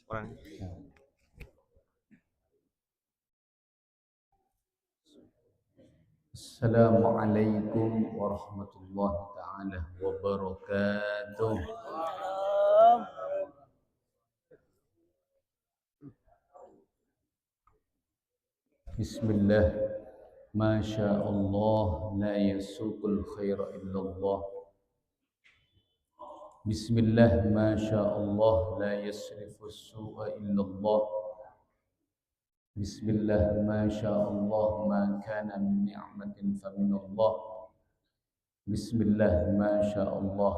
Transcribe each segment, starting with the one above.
orang. Assalamualaikum warahmatullahi taala wabarakatuh. Bismillah. Masya Allah, la yasuqul khaira illallah. Bismillah, masya Allah, la yasrifus su'a illallah. Bismillah, masya Allah, ma kana min ni'matin faminallah. Bismillah, masya Allah,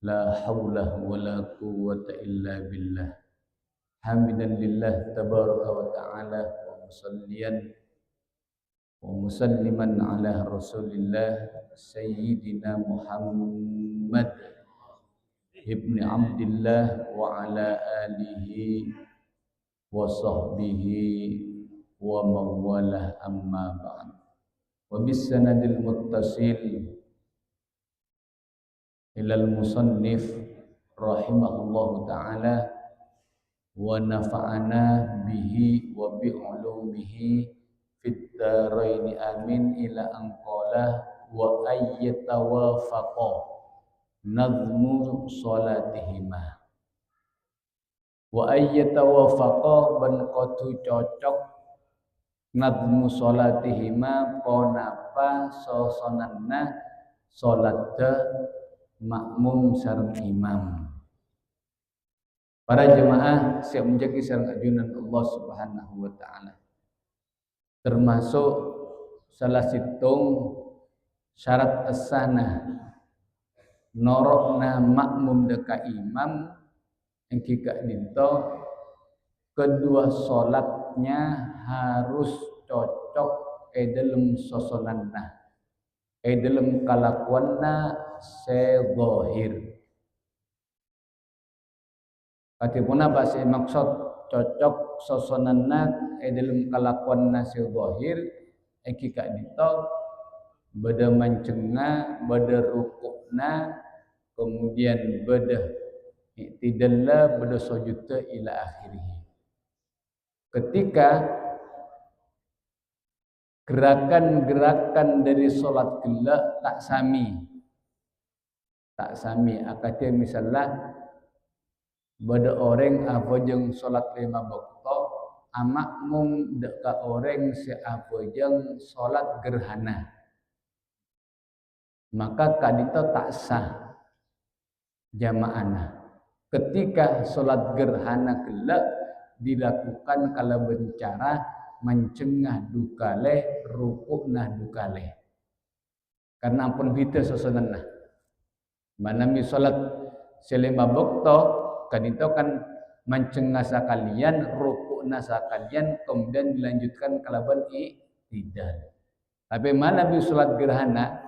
la hawla wa la quwwata illa billah. Hamidan lillah tabaraka wa ta'ala wa musalliyan wa musalliman ala rasulillah sayyidina Muhammad ibni Abdillah wa ala alihi wa sahbihi wa mawalah amma ba'd. Wa bis sanadil muttasil ilal musannif rahimahullahu ta'ala wa nafa'ana bihi wa bi ulumihi fid dharain amin ila an qala wa ayyatawafaqa nazmu salatihima wa ayyatawafaqa ban qatu cocok nazmu salatihima konapa sosananna salat makmum sareng imam. Para jemaah siap menjadi sareng ajunan Allah Subhanahu wa taala. Termasuk salah situng syarat asana norokna makmum deka imam engki ka dinto kedua salatnya harus cocok dalam sosonanna dalam kalakuanna sezohir. Katipuna bahasa maksud cocok sosonanna dalam kalakuanna sezohir eki kak dito beda mancenga beda rukukna kemudian beda iktidalla beda sujudta ila akhirih. Ketika gerakan-gerakan dari solat gela tak sami akadnya misalnya bada orang apa jeng solat 5 waktu amakmum deka orang si apa jeng solat gerhana maka kadito tak sah jamaahna. Ketika solat gerhana gela dilakukan kalau bencara mencengah dukale rukukna dukale karena ampun bita sosananna manami salat selema waktu kadito kan mencengah sakalian rukukna sakalian kemudian dilanjutkan kalaban iktidal. Tapi mana bi salat gerhana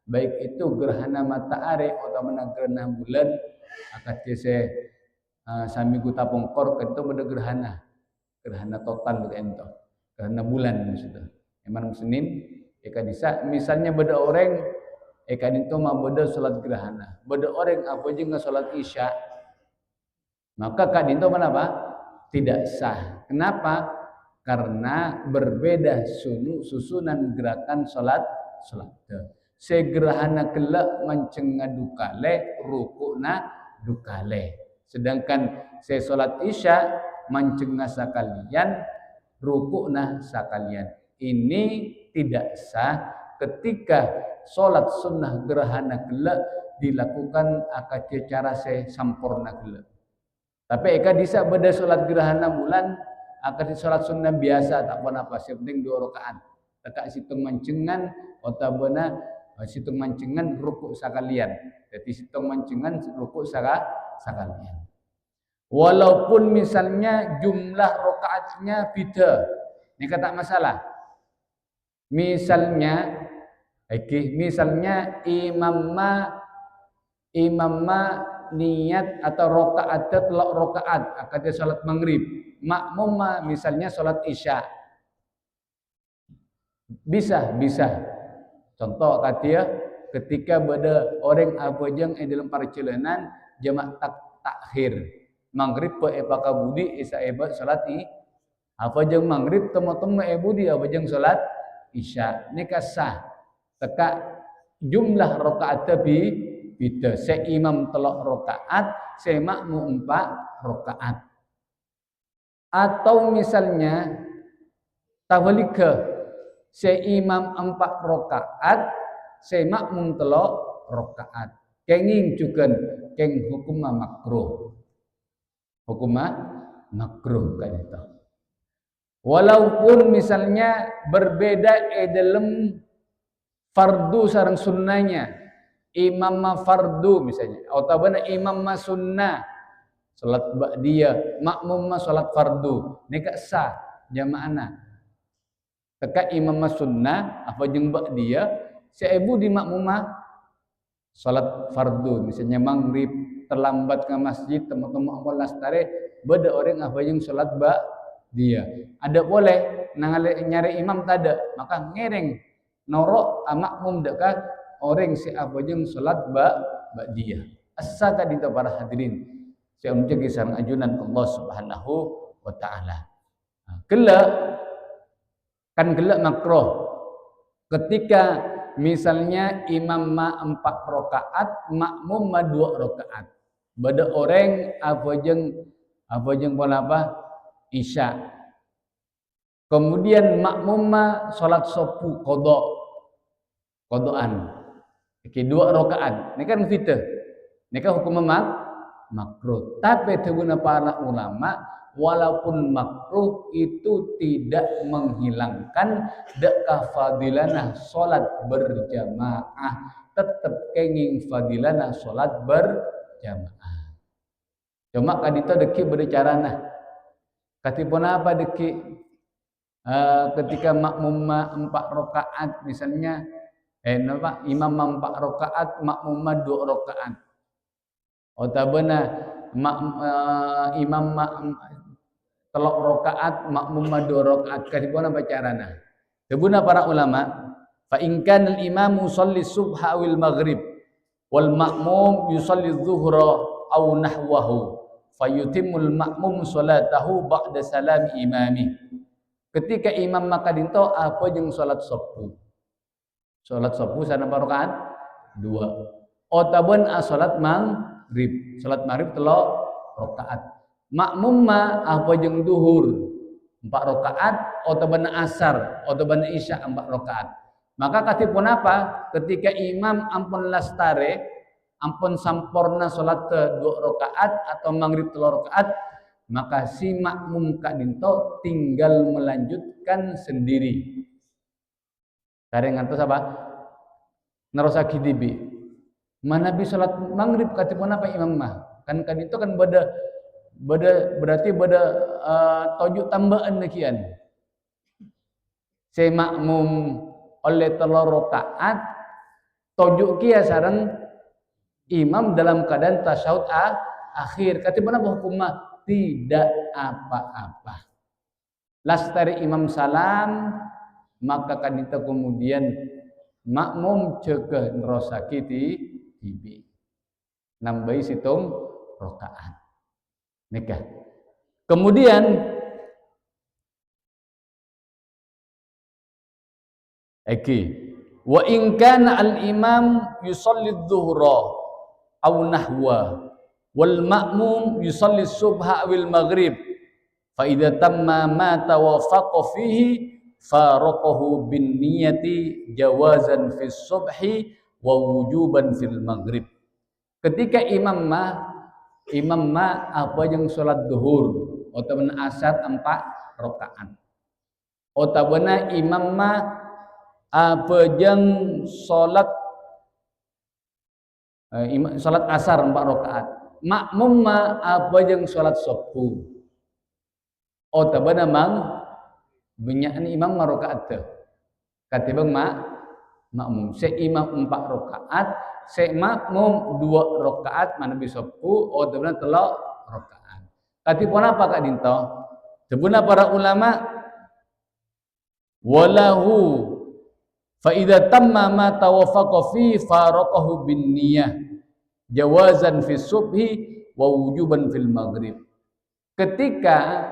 baik itu gerhana matahari atau mana gerhana bulan akad se sami guta pongkor itu beda gerhana total ento gerhana bulan maksudnya emang Senin eka disa misalnya beda orang eka itu mah beda salat gerhana beda orang apa juga salat isya maka kadinto kenapa tidak sah. Kenapa? Karena berbeda susunan gerakan salat. Segerhana kelak mencengah dukale rukukna dukale. Sedangkan se salat isya mencengah sakalian rukukna sakalian. Ini tidak sah ketika salat sunnah gerhana kelak dilakukan akad cara se sampurna kelak. Tapi eka bisa beda salat gerhana bulan akan salat sunnah biasa tak pun apa yang penting 2 rakaat. Tak situng mancengan otabana situng mancengan rukuk sakalian. Jadi situng mancengan rukuk sakalian. Walaupun misalnya jumlah rakaatnya beda. Ini kata masalah. Misalnya imamma niat atau rokaat telok rokaat akadnya salat maghrib makmum misalnya salat isya bisa contoh katia ketika beda orang abojang dalam perjalanan jamak takhir maghrib pa epakabudi isa eba salat apa jeung maghrib temu-temu budi apa jeung salat isya nika sah teka jumlah rakaat bi bida se imam 3 rakaat se makmum 4 rakaat atau misalnya tawalika se imam 4 rakaat se makmum 3 rakaat kenging cukeun keng hukumna makruh kan itu. Walaupun misalnya berbeda dalam fardu sareng sunnahnya. Imam ma fardu misalnya atau imam ma sunnah salat ba'diyah, makmum ma salat fardu. Nika sah jamaahna. Teka imam ma sunnah apa jeung ba'diyah, seibu di makmum ma salat fardu misalnya maghrib terlambat ke masjid teman-teman ampun lastare beda orang apa yang salat dia ada boleh nyari imam tada maka ngereng norok makmum dekat orang si apa yang salat dia asa tadi para hadirin saya uncap kisah ajunan Allah Subhanahu wa taala gelak kan gelak makruh ketika misalnya imam ma 4 rakaat makmum ma 2 rakaat beda orang apa jeung apa isya kemudian makmum ma salat subuh qodaan iki 2 rakaat ini kan fitah ini kan hukum makruh tapi teguna para ulama walaupun makruh itu tidak menghilangkan fadilana salat berjamaah tetap kenging fadilana salat berjamaah. Cuma kadito deki bercarana. Katipun apa deki ketika makmum 4 rakaat misalnya imam 4 rakaat makmum 2 rakaat. Otabana imam 3 rakaat makmum 2 rakaat katipun apa carana. Tebuna para ulama fa in kana al-imamu yusalli subha wal maghrib wal ma'mum yusalli dhuhra aw nahwahu fayutimmul ma'mum salatahu ba'da salam imami. Ketika imam maka dinto apa jeung salat subuh. Salat subuh sana rakaat 2. Otabun salat maghrib. Salat maghrib 3 rakaat. Makmum ma apa jeung duhur 4 rakaat otabun asar otabun isya 4 rakaat. Maka katipun apa? Ketika imam ampun lastare ampun sampurna salat 2 rakaat atau maghrib 3 rakaat maka si makmum kadinto tinggal melanjutkan sendiri. Kareng ngantos apa? Narosaki dibi. Manabi salat maghrib katipun apa imam mah? Kan kadinto kan berarti tojuk tambahan nakian. Si makmum oleh 3 rakaat tojuk kia sareng imam dalam keadaan tasyahud akhir. Katipun apa hukumnya? Tidak apa-apa. Lastari imam salam maka kadita kemudian makmum cegah nerosaki tibi. Nambahi situng rakaat. Nikah. Kemudian wa in kana al-imam yusalli adh-dhuhra aw nahwa wal ma'mum yusalli subha wal maghrib fa idza tamma ma tawaffaqa fihi faraqahu bin niyati jawazan fi subhi wa wujuban fil maghrib. Ketika imam ma apa yang salat duhur ataupun asar 4 rakaat otabana imam ma apa yang salat asar 4 rakaat makmum ma apa yang salat subuh otabana mang benyakan imam rakaat teh katibang makmum se imam 4 rakaat se makmum 2 rakaat manabi subuh otabana 3 rakaat katipun apa kak dinto sebuna para ulama walahu fa idza tamma ma tawaffaqa fi faraqahu bin niyyah jawazan fi subhi wa wujuban fil maghrib. ketika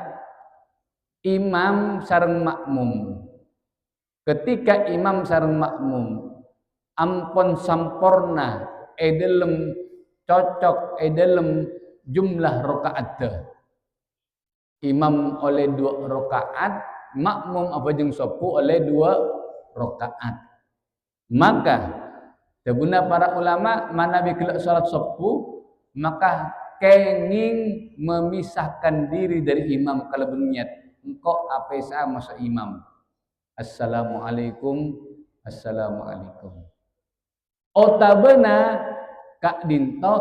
imam sareng makmum, ketika imam sareng makmum ampun sampurna dalam cocok dalam jumlah rakaat, imam oleh 2 rakaat, makmum apa jeung sopu oleh 2 rakaat, maka teguna para ulama manabi kelak salat sopu maka kenging memisahkan diri dari imam kalau berniat engkau apa sa masa imam, assalamualaikum assalamualaikum, otabena kak dinto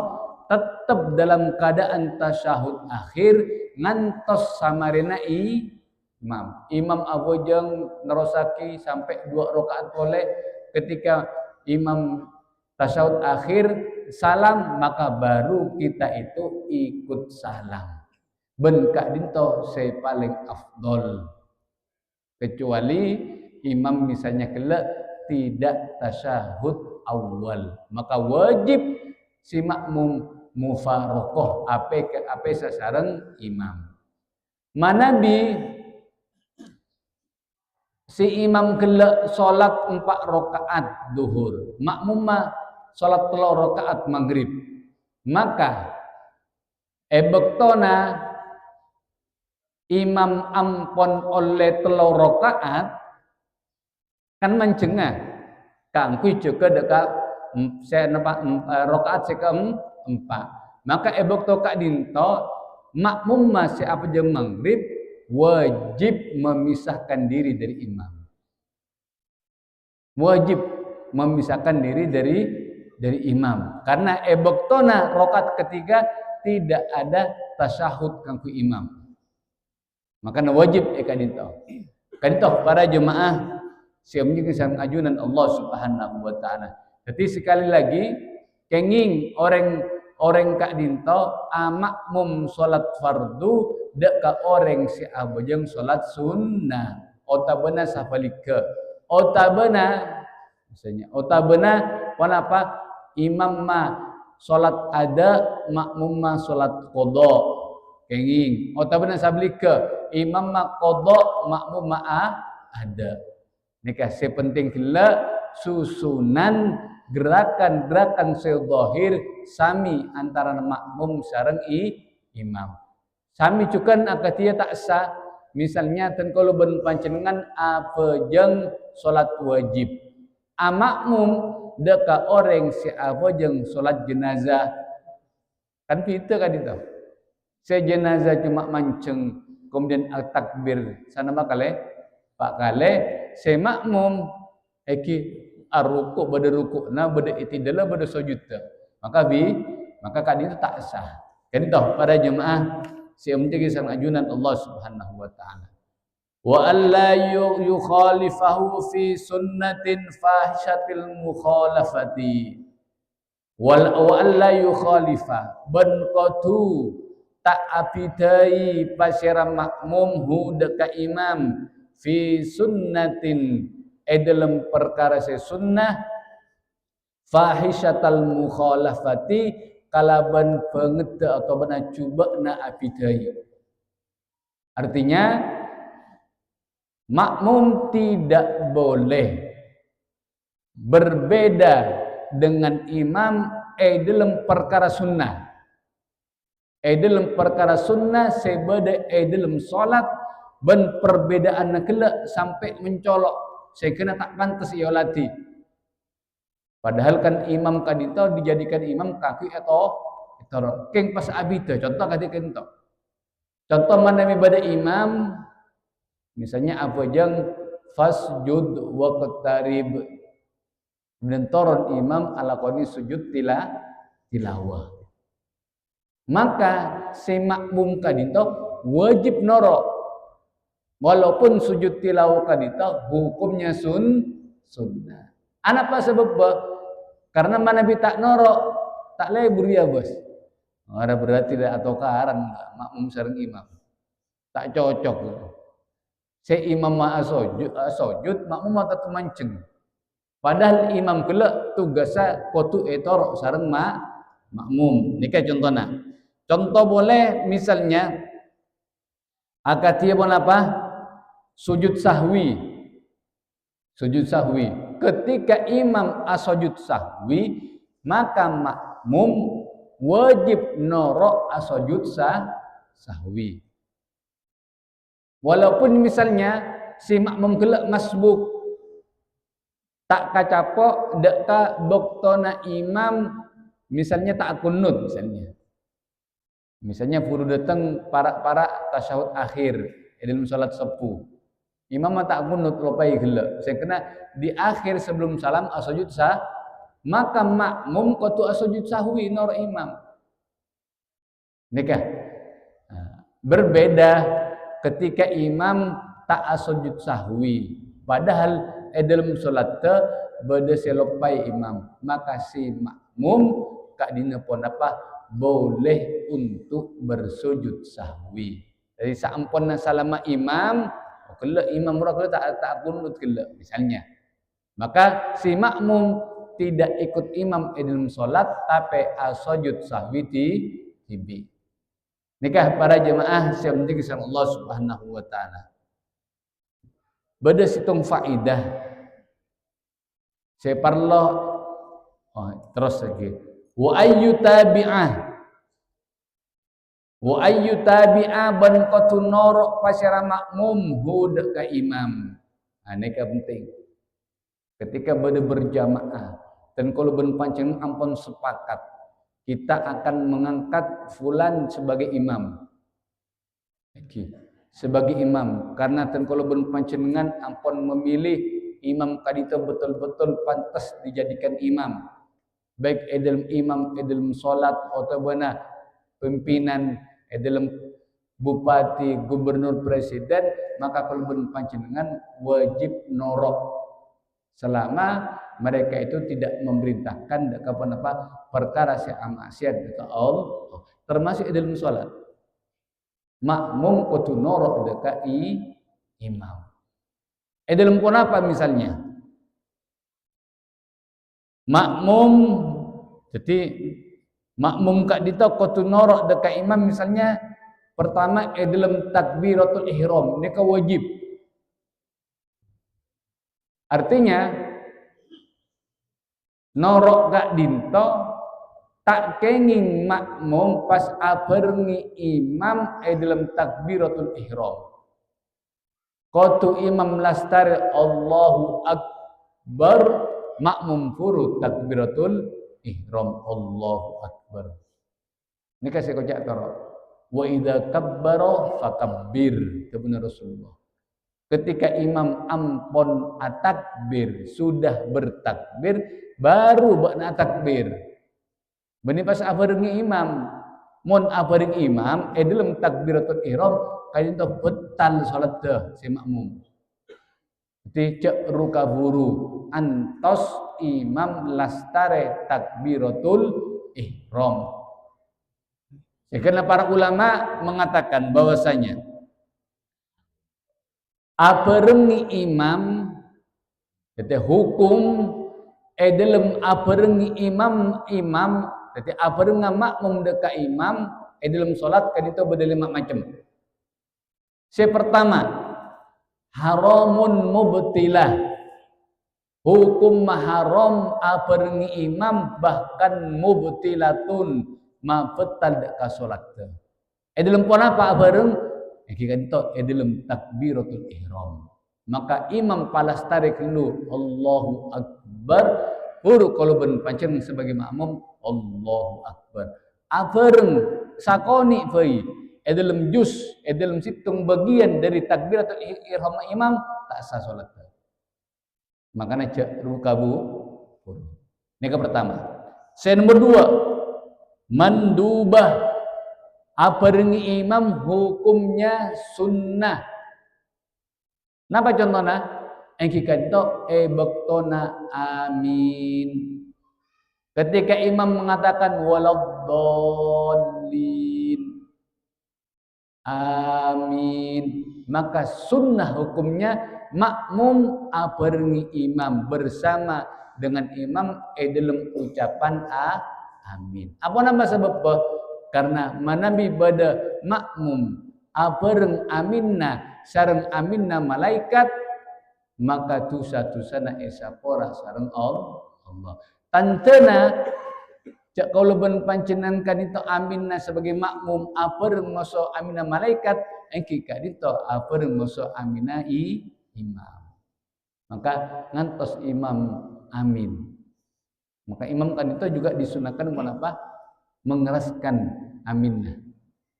tetap dalam keadaan tasyahud akhir ngantos samarena imam abojeng ngerosaki sampai 2 rakaat boleh, ketika imam tasyahud akhir salam maka baru kita itu ikut salam. Ben kak dinto saya paling afdol, kecuali imam misalnya kelak tidak tasyahud awal, maka wajib si makmum mufarokoh apa sasareng imam. Manabi si imam kelak solat 4 rakaat duhur, makmum mah solat 3 rakaat maghrib, maka bektona imam ampon oleh 3 rakaat kan mencengah kangkui juga dekat saya nampak rakaat sekem 4, maka bekto kak dinto makmum masih apa jam maghrib wajib memisahkan diri dari imam, wajib memisahkan diri dari imam, karena bektona rakaat ketiga tidak ada tasyahud kangku imam, maka wajib kadito para jemaah siamnya sang ajunan Allah Subhanahu wa taala. Jadi sekali lagi kenging orang kak dinto makmum salat fardu dak ka orang si abojeng salat sunnah, otabena safalika, otabena misalnya otabena kenapa imam ma salat ada makmum ma salat qada kenging, otabena sablika imam ma qada makmum ma ada. Nikah sepenting kela susunan gerakan-gerakan sezahir sami antara makmum sareng imam. Sami cukan akatia tak sah. Misalnya ten kalau ben pancenengan apa jeng salat wajib. Makmum deka orang si apa jeng salat jenazah. Kan kita kan itu. Se jenazah cuma manceng kemudian takbir sana makale Pak kale se makmum eki ruku bade ruku na bade itidala bade sujud maka kan itu tak sah. Kan itu para jemaah si menjadi sang ajunan Allah Subhanahu wa taala. Wa alla yukhalifahu fi sunnatin fahishatil mukhalafati wa alla yukhalifa ban qatu tak apidai pasira makmum hu deka imam fi sunnatin dalam perkara sunnah fahishatal mukhalafati kalaban pengeta atau bana cuba na apidai, artinya makmum tidak boleh berbeda dengan imam dalam perkara sunnah, dalam perkara sunnah sebeda dalam solat ben perbedaan kelak sampai mencolok saya kena tak pantas iolati, padahal kan imam kadito dijadikan imam kaki atau keng pas abita contoh ketika itu contoh mana ibadah imam misalnya apa jang fasjud wa qatarib kemudian turun imam alakoni sujud tilawah, maka si makmum kadito wajib noro walaupun sujud tilawah kadita hukumnya sunnah. Apa sebab? Karena mana tak norok tak lebur ya bos. Ada berarti tidak atau karan makmum sareng imam tak cocok. Si imam ma sujud makmum ma tetap mancing. Padahal imam kelak tugasnya kotu etorok sareng makmum. Ini kayak contohnya. Contoh boleh misalnya Akatia pun apa? Sujud sahwi. Sujud sahwi. Ketika imam asujud sahwi, maka makmum wajib norok asujud sahwi. Walaupun misalnya si makmum kelak masbuk, tak kacapok deka boktona imam misalnya tak kunut misalnya puru datang para tasyahud akhir dalam salat sepuh imam tak kunut lopai gelak saya kena di akhir sebelum salam asujud sah maka makmum kudu asujud sahwi nor imam nikah berbeda ketika imam tak asujud sahwi padahal dalam solat te beda selopai imam maka si makmum kak dina pun apa boleh untuk bersujud sahwi. Jadi saampun salama imam kelak imam murah tak kunut kelak misalnya maka si makmum tidak ikut imam dalam solat tapi asujud sahwi tibi. Nikah para jemaah yang penting Allah Subhanahu wa taala. Beda situng faidah. Saya perlu terus lagi. Wa ayyu tabi'ah ban qatu norok pasyara makmum hud ka imam. Ini penting. Ketika beda berjamaah dan kalau ben pancen ampun sepakat kita akan mengangkat fulan sebagai imam. Sebagai imam karena ten kalau ben panjenengan ampun memilih imam kadito betul-betul pantas dijadikan imam baik dalam imam dalam salat atau bana pimpinan dalam bupati gubernur presiden maka kalau ben panjenengan wajib norok selama mereka itu tidak memerintahkan kepada apa perkara maksiat ke Allah termasuk dalam salat makmum kudu norok dekai imam. Dalam pun apa misalnya? Makmum jadi makmum kak dita kudu norok dekai imam misalnya pertama dalam takbiratul ihram ini wajib. Artinya norok kak dinto tak kenging makmum pas abarngi imam dalam takbiratul ihram. Qatu imam lastari Allahu akbar makmum furu takbiratul ihram Allahu akbar. Ini kasih kocak taro. Wa idza kabbara fakabbir itu benar Rasulullah. Ketika imam ampun atakbir sudah bertakbir baru bakna takbir. Bani pas abarengi imam, mon abareng imam, dalam takbiratul ihram, kain tu betal salat dah si makmum. Jadi cek rukaburu antos imam lastare takbiratul ihram. Ya, karena para ulama mengatakan bahwasanya abarengi imam, jadi hukum dalam abarengi imam jadi abareng makmum deka imam dalam solat kan itu berlima macam. Yang pertama haramun mubtilah. Hukum haram abarengi imam bahkan mubtilatun mabetal deka solat. Dalam pun apa abareng? Kan itu dalam takbiratul ihram. Maka imam palas tarik dulu Allahu akbar huru kalau ben pancen sebagai makmum Allahu akbar. Abareng sakoni fai dalam juz dalam situng bagian dari takbiratul ihram imam tak sah salat. Makanya cek rukabu. Ini ke pertama. Yang nomor dua mandubah abarengi imam hukumnya sunnah. Napa contohnya? Engki kanto bektona amin. Ketika imam mengatakan waladdallin amin, maka sunnah hukumnya makmum abarengi imam bersama dengan imam dalam ucapan amin. Apa nama sebab? Karena manabi pada makmum abareng aminna sareng aminna malaikat maka dosa-dosana esapora sareng Allah. Tantena cak kalau ben pancenan kadito aminna sebagai makmum abareng maso aminna malaikat engki kadito abareng maso aminna imam. Maka ngantos imam amin. Maka imam kadito juga disunahkan menapa? Mengeraskan aminnya.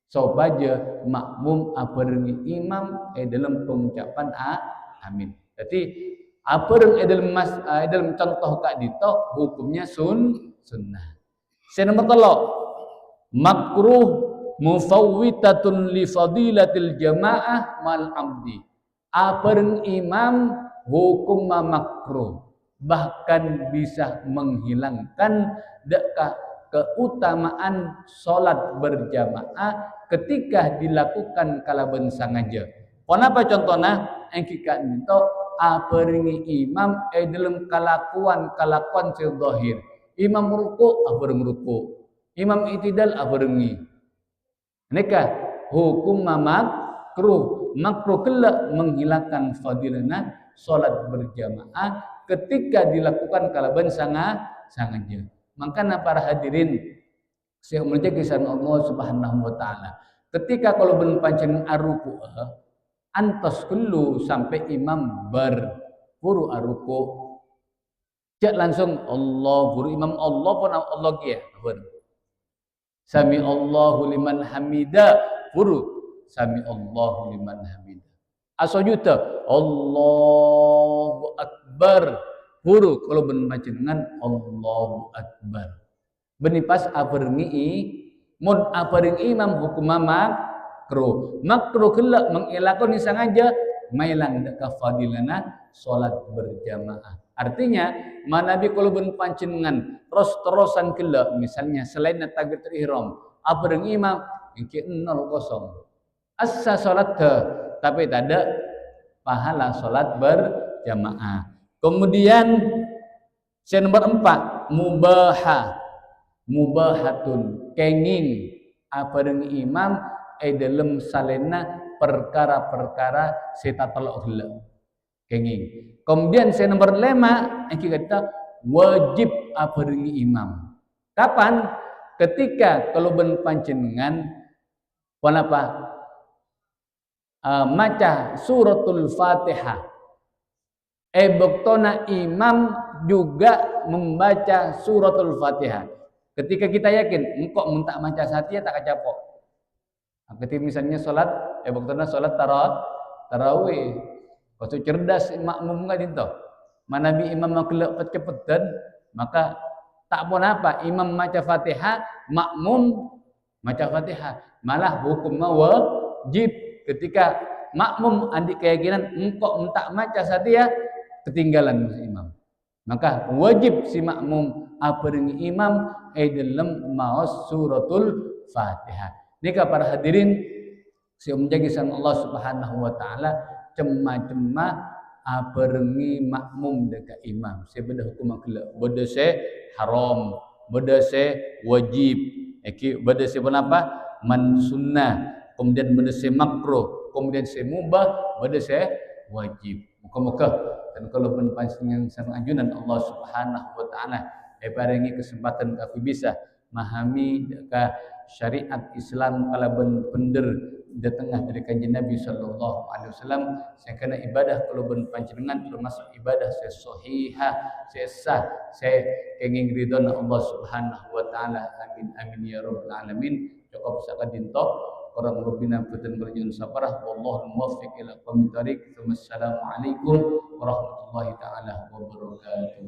Sobaja makmum abareng imam dalam pengucapan amin. Jadi abareng dalam contoh kak dito hukumnya sunnah. Nomor 3 makruh mufawwitatun li fadilatil jamaah mal abdi. Abareng imam hukum makruh bahkan bisa menghilangkan keutamaan solat berjamaah ketika dilakukan kalaban sangaja. Kenapa contohnya? Engki kak nito aperingi imam dalam kalakuan zahir. Imam ruku abareng ruku. Imam itidal abarengi. Neka hukum makruh. Makruh kelak menghilangkan fadilana solat berjamaah ketika dilakukan kalaban sangaja. Makanya para hadirin saya menuju kisah Allah Subhanahu wa taala. Ketika kalau ben pancen aruku antos kelu sampai imam berpuru aruku. Jak langsung Allah guru imam Allah pun Allah kia. Sami Allahu liman hamida puru sami Allahu liman hamida. Asojuta Allahu akbar puru kalau ben pancen Allahu akbar. Benipas abarengi mun abareng imam hukum makruh. Makruh kelak mengelakoni sengaja mailang ka fadilana salat berjamaah. Artinya manabi kalau ben pancenengan terus-terusan kelak misalnya selain takbiratul ihram abareng imam engke 0 assa salat tapi tak ada pahala salat berjamaah. Kemudian nomor 4 mubahatun kenging abareng imam dalam salena perkara-perkara setatelok heula kenging. Kemudian nomor 5 engki kata wajib abareng imam. Kapan? Ketika kalau ben panjenengan panapa maca suratul Fatihah boktona imam juga membaca suratul Fatihah. Ketika kita yakin engkau minta maca satia tak kacapok. Ketika misalnya solat, boktona solat tarawih. Kau cerdas makmum enggak dinto. Manabi imam makelak cepetan, maka tak pun apa imam maca Fatihah, makmum maca Fatihah. Malah hukum wajib ketika makmum andi keyakinan engkau minta maca satia ketinggalan imam. Maka wajib si makmum abarengi imam dalam maos suratul Fatihah. Nika para hadirin saya menjaga sang Allah Subhanahu wa taala cema-cema abarengi makmum dekat imam. Saya beda hukum kelak. Beda se haram, beda se wajib. Beda se apa? Man sunnah. Kemudian beda se makruh, kemudian se mubah, beda se wajib. Muka-muka dan kalau pun panjenengan sang ajunan Allah Subhanahu wa taala paringi kesempatan kami bisa memahami syariat Islam kalaban bener di tengah dari kanjeng Nabi sallallahu alaihi wasallam saya kena ibadah kalau ben panjenengan termasuk ibadah saya sahihah saya sah saya kenging ridhon Allah Subhanahu wa taala amin amin ya rabbal alamin cukup sakadinto orang rubina putan berjun sabarah wallahu muwaffiq ila aqwamit thariq. Wassalamualaikum warahmatullahi taala wabarakatuh.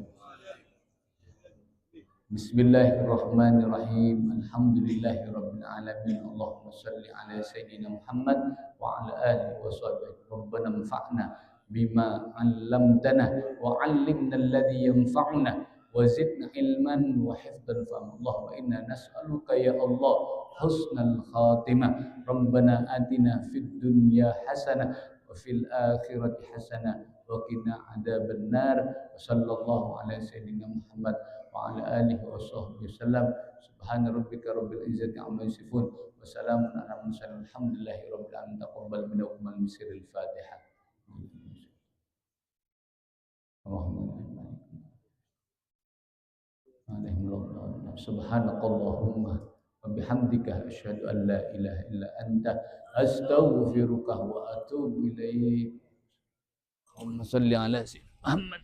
Bismillahirrahmanirrahim. Alhamdulillahirabbil alamin. Allahumma shalli ala sayyidina Muhammad wa ala alihi wa sahbihi. Rabbana anfa'na bima 'allamtana wa 'allimna alladhi yanfa'una wa zidna ilman wa hifdhan fahma. Allahumma inna nas'aluka ya Allah husnal khatimah. Rabbana atina fid dunya hasanah wa fil akhirati hasanah وقنا عذاب النار وصلى الله على سيدنا محمد وعلى آله وصحبه وسلم سبحان ربك رب العزة عما يصفون وسلام على المرسلين الحمد لله رب العالمين تقبل منا ومن بسر الفاتحة اللهم subhanakallahumma wa bihamdika asyhadu an la ilaha illa anta astaghfiruka wa atubu ilaik. Allahumma shalli ala sayyidina Muhammad.